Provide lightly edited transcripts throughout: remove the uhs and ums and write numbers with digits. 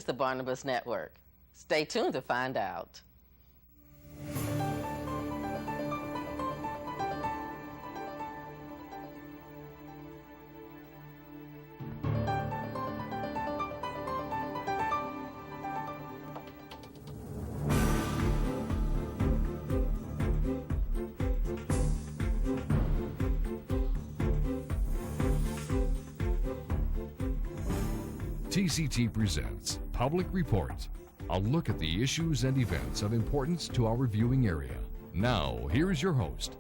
the Barnabas Network? Stay tuned to find out. TCT presents Public Report, a look at the issues and events of importance to our viewing area. Now, here's your host.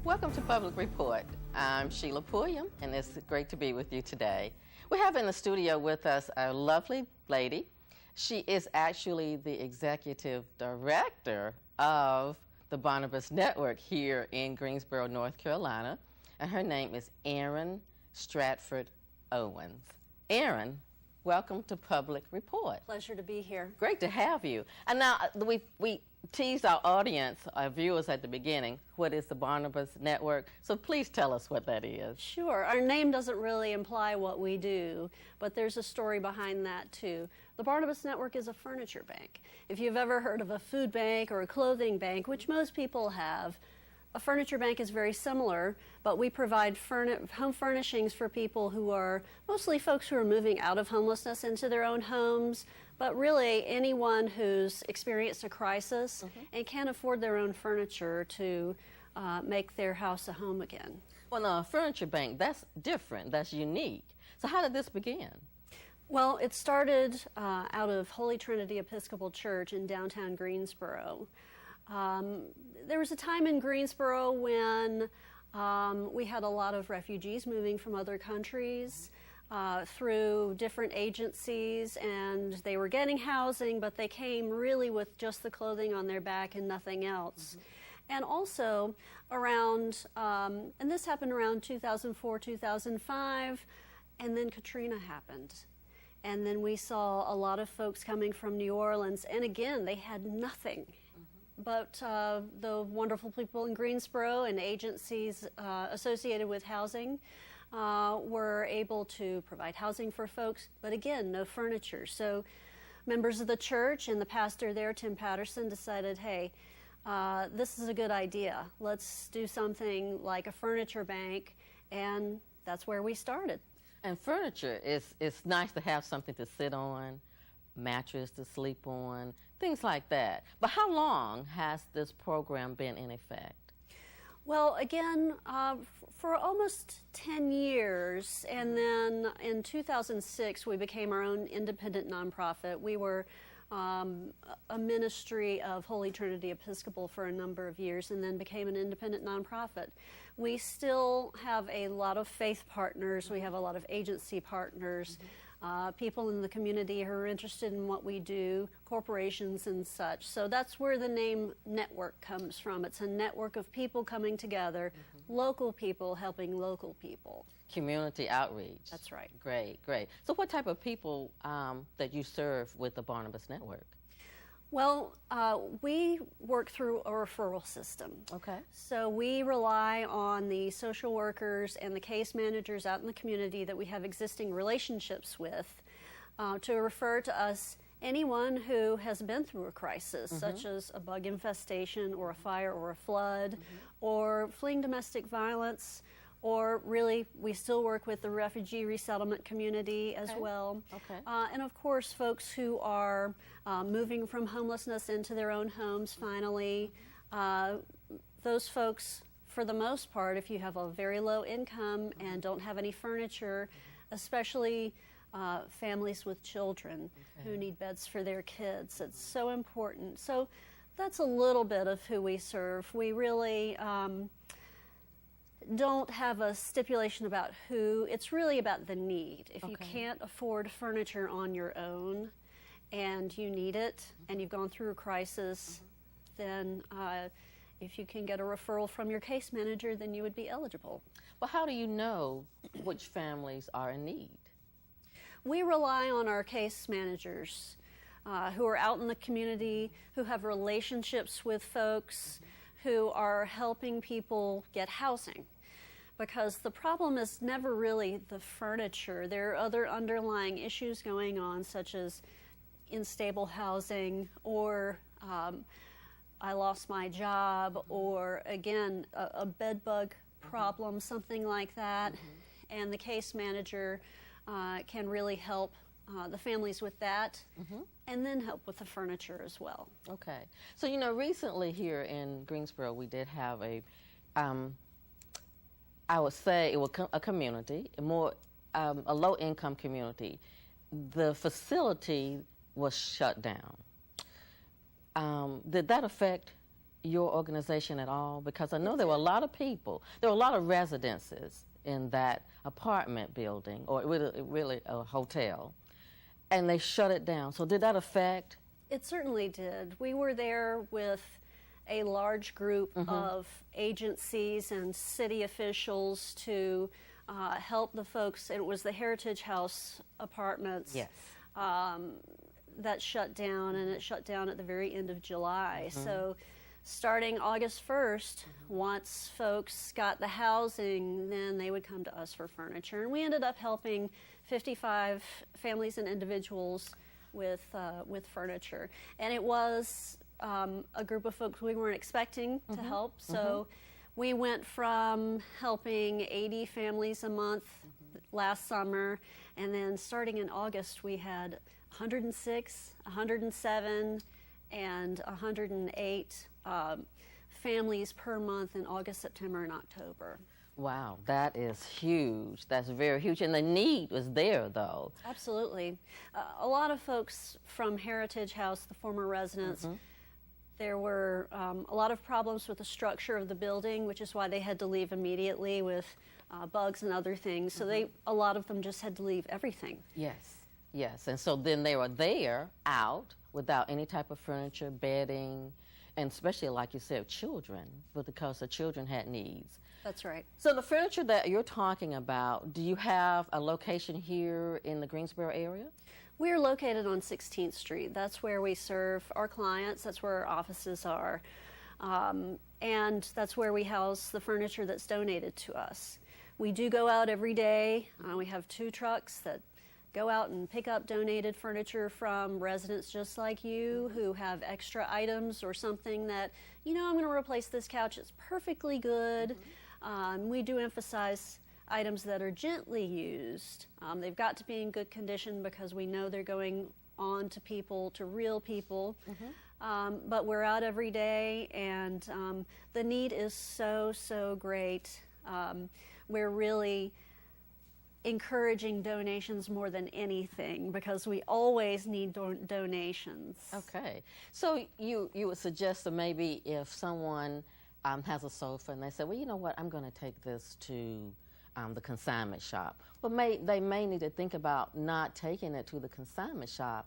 Welcome to Public Report. I'm Sheila Pulliam, and it's great to be with you today. We have in the studio with us a lovely lady. She is actually the executive director of the Barnabas Network here in Greensboro, North Carolina, and her name is Erin Stafford Owens. Erin, welcome to Public Report. Pleasure to be here. Great to have you. And now we teased our audience, our viewers at the beginning, what is the Barnabas Network? So please tell us what that is. Sure. Our name doesn't really imply what we do, but there's a story behind that too. The Barnabas Network is a furniture bank. If you've ever heard of a food bank or a clothing bank, which most people have, a furniture bank is very similar, but we provide home furnishings for people who are mostly folks who are moving out of homelessness into their own homes, but really anyone who's experienced a crisis and can't afford their own furniture to make their house a home again. Well, now, a furniture bank, that's different, that's unique. So how did this begin? Well, it started out of Holy Trinity Episcopal Church in downtown Greensboro. There was a time in Greensboro when we had a lot of refugees moving from other countries through different agencies, and they were getting housing, but they came really with just the clothing on their back and nothing else. And also around, and this happened around 2004, 2005, and then Katrina happened. And then we saw a lot of folks coming from New Orleans, and again, they had nothing. But the wonderful people in Greensboro and agencies associated with housing were able to provide housing for folks, but again, no furniture. So members of the church and the pastor there, Tim Patterson, decided, hey, this is a good idea. Let's do something like a furniture bank, and that's where we started. And furniture, it's nice to have something to sit on, mattress to sleep on, things like that. But how long has this program been in effect? Well, again, for almost 10 years, and then in 2006 we became our own independent nonprofit. We were a ministry of Holy Trinity Episcopal for a number of years and then became an independent nonprofit. We still have a lot of faith partners. We have a lot of agency partners. People in the community who are interested in what we do, corporations and such. So that's where the name network comes from. It's a network of people coming together, local people helping local people. Community outreach. That's right. Great, great. So what type of people that you serve with the Barnabas Network? Well, we work through a referral system. Okay. So we rely on the social workers and the case managers out in the community that we have existing relationships with to refer to us anyone who has been through a crisis, such as a bug infestation or a fire or a flood or fleeing domestic violence. Or really, we still work with the refugee resettlement community as well. Okay. And of course, folks who are moving from homelessness into their own homes finally. Those folks, for the most part, if you have a very low income and don't have any furniture, especially families with children who need beds for their kids, it's so important. So that's a little bit of who we serve. We really don't have a stipulation about who. It's really about the need. If you can't afford furniture on your own and you need it and you've gone through a crisis, then if you can get a referral from your case manager, then you would be eligible. Well, how do you know which families are in need? We rely on our case managers who are out in the community, who have relationships with folks, who are helping people get housing. Because the problem is never really the furniture. There are other underlying issues going on, such as in stable housing, or I lost my job, or again, a bed bug problem, something like that. And the case manager can really help the families with that, and then help with the furniture as well. Okay. So, you know, recently here in Greensboro, we did have a, I would say it was a community, a low-income community. The facility was shut down. Did that affect your organization at all? Because I know there were a lot of people, there were a lot of residences in that apartment building, or really a hotel, and they shut it down. So did that affect? It certainly did. We were there with a large group of agencies and city officials to help the folks. It was the Heritage House apartments. Yes. That shut down, and it shut down at the very end of July. So starting August 1st, once folks got the housing, then they would come to us for furniture. And we ended up helping 55 families and individuals with furniture. And it was a group of folks we weren't expecting to help. So we went from helping 80 families a month last summer, and then starting in August we had 106, 107, and 108 families per month in August, September, and October. Wow, that is huge. That's very huge. And the need was there, though. Absolutely. A lot of folks from Heritage House, the former residents, there were a lot of problems with the structure of the building, which is why they had to leave immediately with bugs and other things. So a lot of them just had to leave everything. Yes, yes. And so then they were there, out, without any type of furniture, bedding, and especially, like you said, children, because the children had needs. That's right. So the furniture that you're talking about, do you have a location here in the Greensboro area? We're located on 16th Street. That's where we serve our clients. That's where our offices are. And that's where we house the furniture that's donated to us. We do go out every day. We have 2 trucks that go out and pick up donated furniture from residents just like you who have extra items or something that, you know, I'm going to replace this couch. It's perfectly good. We do emphasize items that are gently used. They've got to be in good condition because we know they're going on to people, to real people. But we're out every day, and the need is so great. We're really encouraging donations more than anything because we always need donations. Okay. So you would suggest that maybe if someone has a sofa and they say, well, you know what, I'm going to take this to the consignment shop. But they may need to think about not taking it to the consignment shop,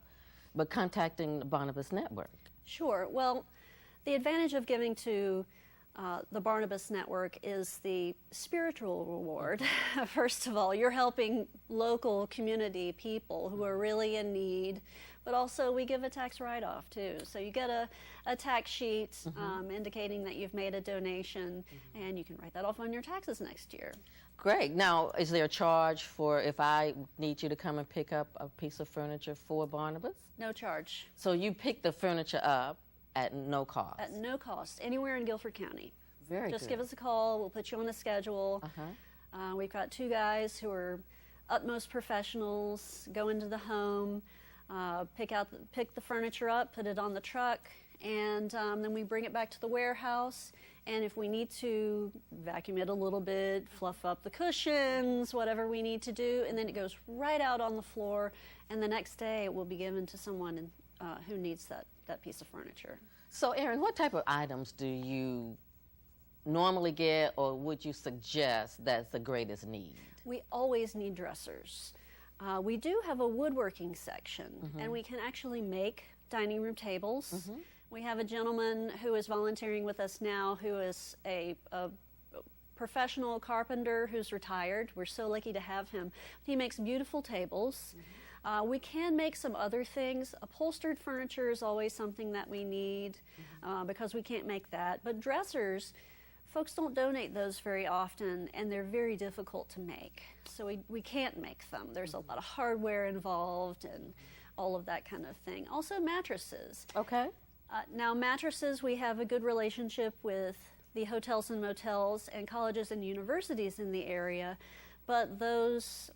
but contacting the Barnabas Network. Sure. Well, the advantage of giving to the Barnabas Network is the spiritual reward. First of all, you're helping local community people who are really in need, but also we give a tax write-off too. So you get a tax sheet indicating that you've made a donation, and you can write that off on your taxes next year. Great. Now, is there a charge for if I need you to come and pick up a piece of furniture for Barnabas? No charge. So you pick the furniture up at no cost? At no cost, anywhere in Guilford County. Very Just good. give us a call, we'll put you on the schedule. We've got 2 guys who are utmost professionals, go into the home, pick the furniture up, put it on the truck, and then we bring it back to the warehouse. And if we need to vacuum it a little bit, fluff up the cushions, whatever we need to do, and then it goes right out on the floor, and the next day it will be given to someone who needs that piece of furniture. So, Erin, what type of items do you normally get, or would you suggest that's the greatest need? We always need dressers. We do have a woodworking section, and we can actually make dining room tables. We have a gentleman who is volunteering with us now who is a professional carpenter who's retired. We're so lucky to have him. He makes beautiful tables. We can make some other things. Upholstered furniture is always something that we need because we can't make that. But dressers, folks don't donate those very often, and they're very difficult to make. So we can't make them. There's a lot of hardware involved, and all of that kind of thing. Also mattresses. Okay. Now mattresses, we have a good relationship with the hotels and motels and colleges and universities in the area, but those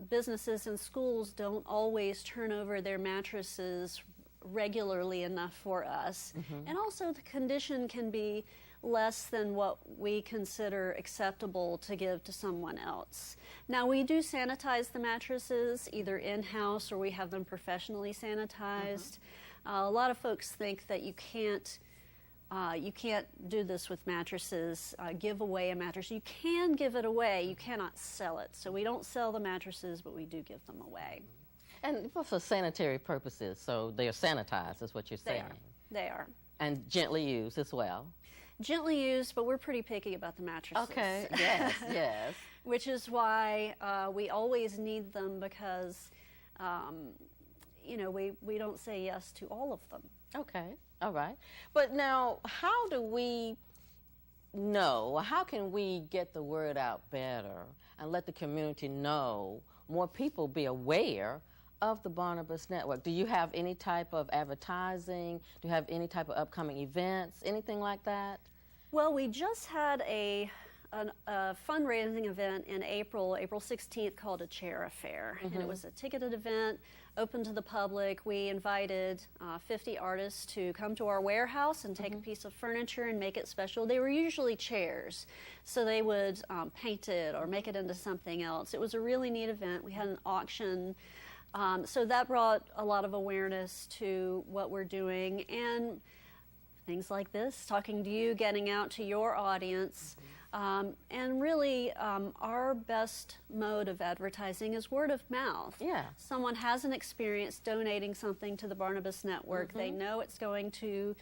businesses and schools don't always turn over their mattresses regularly enough for us. And also the condition can be less than what we consider acceptable to give to someone else. Now we do sanitize the mattresses either in-house or we have them professionally sanitized. A lot of folks think that you can't do this with mattresses, give away a mattress. You can give it away, you cannot sell it. So we don't sell the mattresses, but we do give them away. And for sanitary purposes, so they are sanitized, is what you're saying. They are. And gently used as well. Gently used, but we're pretty picky about the mattresses. Okay, yes, yes. Which is why we always need them because, you know, we don't say yes to all of them. Okay, all right. But now, how do we know, how can we get the word out better and let the community know, more people be aware of the Barnabas Network? Do you have any type of advertising? Do you have any type of upcoming events, anything like that? Well, we just had a fundraising event in April 16th called a chair affair. And it was a ticketed event, open to the public. We invited 50 artists to come to our warehouse and take a piece of furniture and make it special. They were usually chairs, so they would paint it or make it into something else. It was a really neat event. We had an auction. So that brought a lot of awareness to what we're doing, and things like this, talking to you, getting out to your audience. And really, our best mode of advertising is word of mouth. Yeah. Someone has an experience donating something to the Barnabas Network. They know it's going to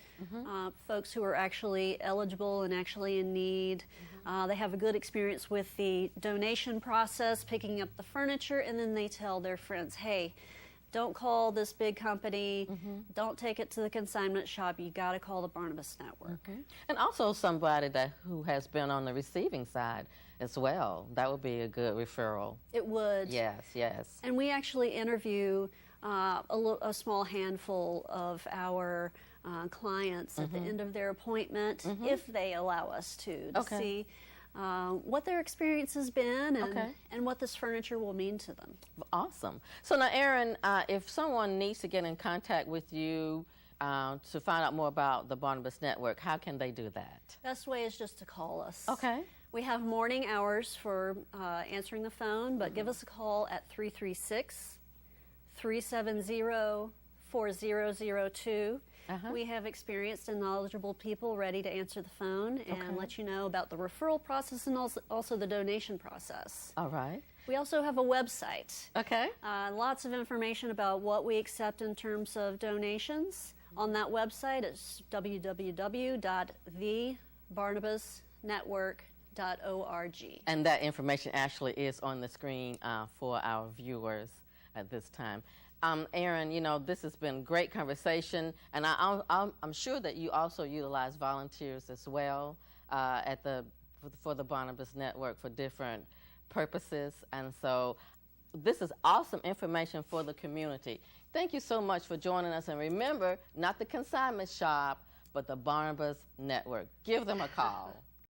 folks who are actually eligible and actually in need. They have a good experience with the donation process, picking up the furniture, and then they tell their friends, hey, don't call this big company, don't take it to the consignment shop, you got to call the Barnabas Network. And also somebody who has been on the receiving side as well. That would be a good referral. It would. Yes, yes. And we actually interview a small handful of our clients at the end of their appointment, if they allow us to see what their experience has been and what this furniture will mean to them. Awesome. So now, Erin, if someone needs to get in contact with you to find out more about the Barnabas Network, how can they do that? Best way is just to call us. Okay. We have morning hours for answering the phone, but give us a call at 336-370-4002. We have experienced and knowledgeable people ready to answer the phone and let you know about the referral process and also the donation process. All right. We also have a website. Okay. Lots of information about what we accept in terms of donations. On that website, it's www.thebarnabasnetwork.org. And that information actually is on the screen for our viewers at this time. Erin, you know, this has been great conversation, and I'm sure that you also utilize volunteers as well for the Barnabas Network for different purposes, and so this is awesome information for the community. Thank you so much for joining us, and remember, not the consignment shop, but the Barnabas Network. Give them a call.